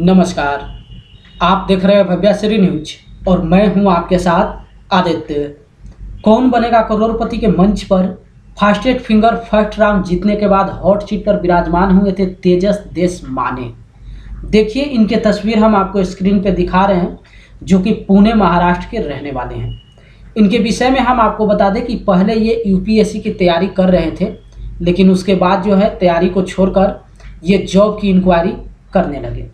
नमस्कार। आप देख रहे हैं भव्याश्री न्यूज और मैं हूं आपके साथ आदित्य। कौन बनेगा करोड़पति के मंच पर फास्टेस्ट फिंगर फर्स्ट राउंड जीतने के बाद हॉट सीट पर विराजमान हुए थे तेजस देशमाने। देखिए, इनके तस्वीर हम आपको स्क्रीन पे दिखा रहे हैं, जो कि पुणे महाराष्ट्र के रहने वाले हैं। इनके विषय में हम आपको बता दें कि पहले ये यूपीएससी की तैयारी कर रहे थे, लेकिन उसके बाद जो है तैयारी को छोड़कर ये जॉब की इंक्वायरी करने लगे।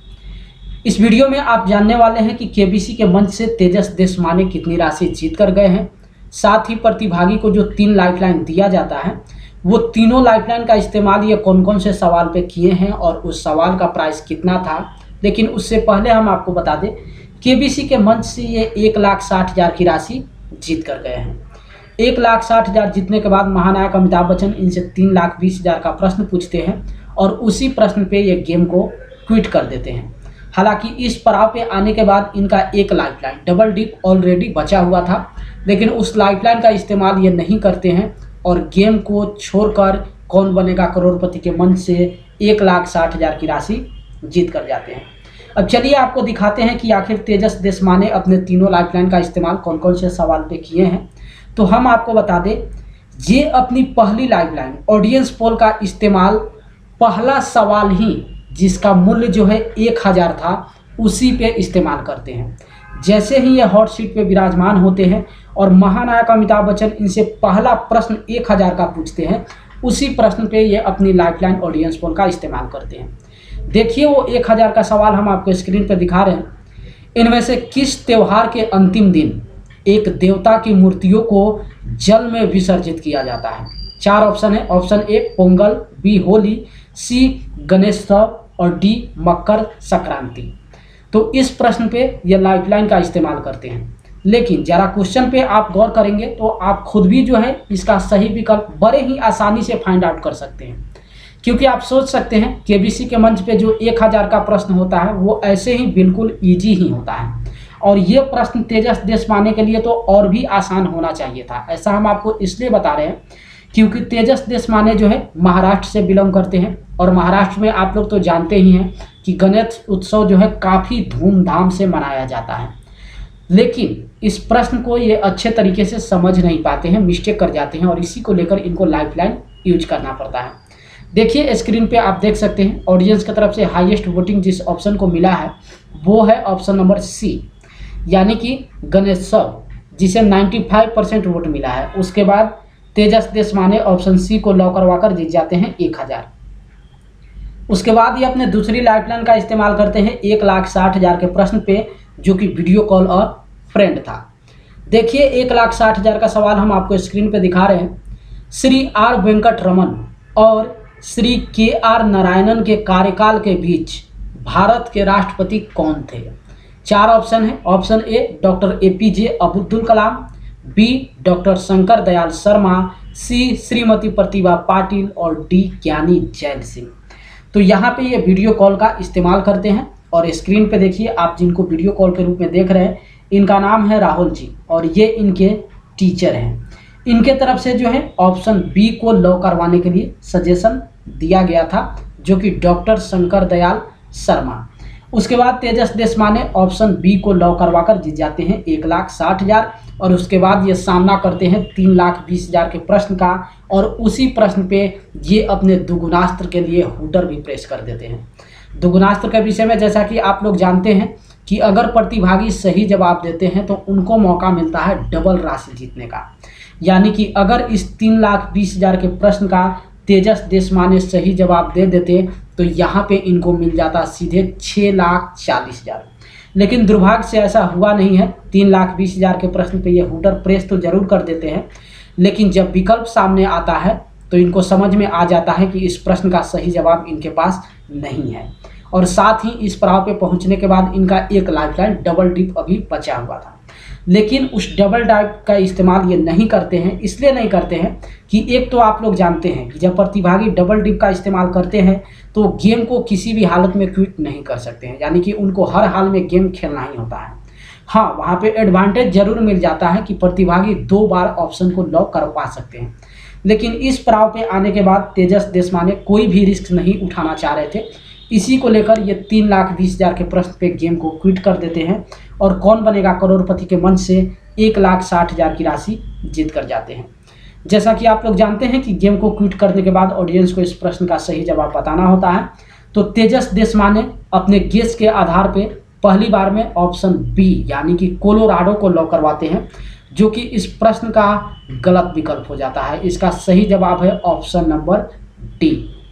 इस वीडियो में आप जानने वाले हैं कि केबीसी के मंच से तेजस देशमाने कितनी राशि जीत कर गए हैं। साथ ही प्रतिभागी को जो 3 लाइफलाइन दिया जाता है, वो तीनों लाइफलाइन का इस्तेमाल ये कौन कौन से सवाल पे किए हैं और उस सवाल का प्राइस कितना था। लेकिन उससे पहले हम आपको बता दें, केबीसी के मंच से ये 1,60,000 की राशि जीत कर गए हैं। 1,60,000 जीतने के बाद महानायक अमिताभ बच्चन इनसे 3,20,000 का प्रश्न पूछते हैं और उसी प्रश्न पे ये गेम को क्विट कर देते हैं। हालांकि इस पड़ाव पे आने के बाद इनका एक लाइफलाइन डबल डिप ऑलरेडी बचा हुआ था, लेकिन उस लाइफलाइन का इस्तेमाल ये नहीं करते हैं और गेम को छोड़कर कौन बनेगा करोड़पति के मंच से 1,60,000 की राशि जीत कर जाते हैं। अब चलिए आपको दिखाते हैं कि आखिर तेजस देशमाने अपने तीनों लाइफलाइन का इस्तेमाल कौन कौन से सवाल पे किए हैं। तो हम आपको बता दें, ये अपनी पहली लाइफलाइन ऑडियंस पोल का इस्तेमाल पहला सवाल ही, जिसका मूल्य जो है 1,000 था, उसी पे इस्तेमाल करते हैं। जैसे ही ये हॉट सीट पे विराजमान होते हैं और महानायक अमिताभ बच्चन इनसे पहला प्रश्न 1,000 का पूछते हैं, उसी प्रश्न पे ये अपनी लाइफलाइन ऑडियंस पोल का इस्तेमाल करते हैं। देखिए, वो 1,000 का सवाल हम आपको स्क्रीन पे दिखा रहे हैं। इनमें से किस त्यौहार के अंतिम दिन एक देवता की मूर्तियों को जल में विसर्जित किया जाता है? 4 ऑप्शन है। Option A Pongal, B Holi, C Ganeshotsav और डी मकर संक्रांति। तो इस प्रश्न पे ये लाइफलाइन का इस्तेमाल करते हैं। लेकिन जरा क्वेश्चन पे आप गौर करेंगे तो आप खुद भी जो है इसका सही विकल्प बड़े ही आसानी से फाइंड आउट कर सकते हैं, क्योंकि आप सोच सकते हैं केबीसी के मंच पे जो 1,000 का प्रश्न होता है वो ऐसे ही बिल्कुल ईजी ही होता है, और ये प्रश्न तेजस देशमाने के लिए तो और भी आसान होना चाहिए था। ऐसा हम आपको इसलिए बता रहे हैं क्योंकि तेजस देशमाने जो है महाराष्ट्र से बिलोंग करते हैं, और महाराष्ट्र में आप लोग तो जानते ही हैं कि गणेश उत्सव जो है काफ़ी धूमधाम से मनाया जाता है। लेकिन इस प्रश्न को ये अच्छे तरीके से समझ नहीं पाते हैं, मिस्टेक कर जाते हैं, और इसी को लेकर इनको लाइफलाइन यूज करना पड़ता है। देखिए, स्क्रीन पे आप देख सकते हैं ऑडियंस की तरफ से हाईएस्ट वोटिंग जिस ऑप्शन को मिला है वो है ऑप्शन नंबर सी, यानी कि गणेशोत्सव, जिसे 95% वोट मिला है। उसके बाद तेजस देशमाने ऑप्शन सी को लॉक करवाकर जीत जाते हैं 1,000। उसके बाद ये अपने दूसरी लाइफलाइन का इस्तेमाल करते हैं 1,60,000 के प्रश्न पे, जो कि वीडियो कॉल और फ्रेंड था। देखिए, 1,60,000 का सवाल हम आपको स्क्रीन पे दिखा रहे हैं। श्री आर वेंकट रमन और श्री KR नारायणन के कार्यकाल के बीच भारत के राष्ट्रपति कौन थे? 4 ऑप्शन है। Option A doctor APJ Abdul Kalam, B doctor Shankar Dayal Sharma, C Shrimati Pratibha Patil और डी ज्ञानी जैल सिंह। तो यहाँ पे ये वीडियो कॉल का इस्तेमाल करते हैं, और स्क्रीन पे देखिए आप जिनको वीडियो कॉल के रूप में देख रहे हैं, इनका नाम है राहुल जी और ये इनके टीचर हैं। इनके तरफ से जो है ऑप्शन बी को लॉक करवाने के लिए सजेशन दिया गया था, जो कि डॉक्टर शंकर दयाल शर्मा। उसके बाद तेजस देशमाने ऑप्शन बी को लॉक करवाकर जीत जाते हैं 1,60,000, और उसके बाद ये सामना करते हैं 3,20,000 के प्रश्न का, और उसी प्रश्न पे ये अपने दुगुनास्त्र के लिए हुटर भी प्रेस कर देते हैं। दुगुनास्त्र के विषय में जैसा कि आप लोग जानते हैं कि अगर प्रतिभागी सही जवाब देते हैं तो उनको मौका मिलता है डबल राशि जीतने का। यानी कि अगर इस 3,20,000 के प्रश्न का तेजस देशमाने सही जवाब दे देते तो यहाँ पे इनको मिल जाता सीधे 6,40,000। लेकिन दुर्भाग्य से ऐसा हुआ नहीं है। 3,20,000 के प्रश्न पे ये हुटर प्रेस तो जरूर कर देते हैं, लेकिन जब विकल्प सामने आता है तो इनको समझ में आ जाता है कि इस प्रश्न का सही जवाब इनके पास नहीं है, और साथ ही इस पड़ाव पे पहुंचने के बाद इनका एक लाइफलाइन डबल डिप अभी बचा हुआ था। लेकिन उस डबल डाइव का इस्तेमाल ये नहीं करते हैं। इसलिए नहीं करते हैं कि एक तो आप लोग जानते हैं कि जब प्रतिभागी डबल डिप का इस्तेमाल करते हैं तो गेम को किसी भी हालत में क्विट नहीं कर सकते हैं, यानी कि उनको हर हाल में गेम खेलना ही होता है। हाँ, वहाँ पे एडवांटेज जरूर मिल जाता है कि प्रतिभागी 2 बार ऑप्शन को लॉक करवा सकते हैं, लेकिन इस पड़ाव पे आने के बाद तेजस देशमाने कोई भी रिस्क नहीं उठाना चाह रहे थे, इसी को लेकर ये 3,20,000 के प्रश्न पे गेम को क्विट कर देते हैं और कौन बनेगा करोड़पति के मंच से 1,60,000 की राशि जीत कर जाते हैं। जैसा कि आप लोग जानते हैं कि गेम को क्विट करने के बाद ऑडियंस को इस प्रश्न का सही जवाब बताना होता है, तो तेजस देशमाने अपने गेस के आधार पे पहली बार में ऑप्शन बी यानी कि कोलोराडो को लॉक करवाते हैं, जो कि इस प्रश्न का गलत विकल्प हो जाता है। इसका सही जवाब है ऑप्शन नंबर डी।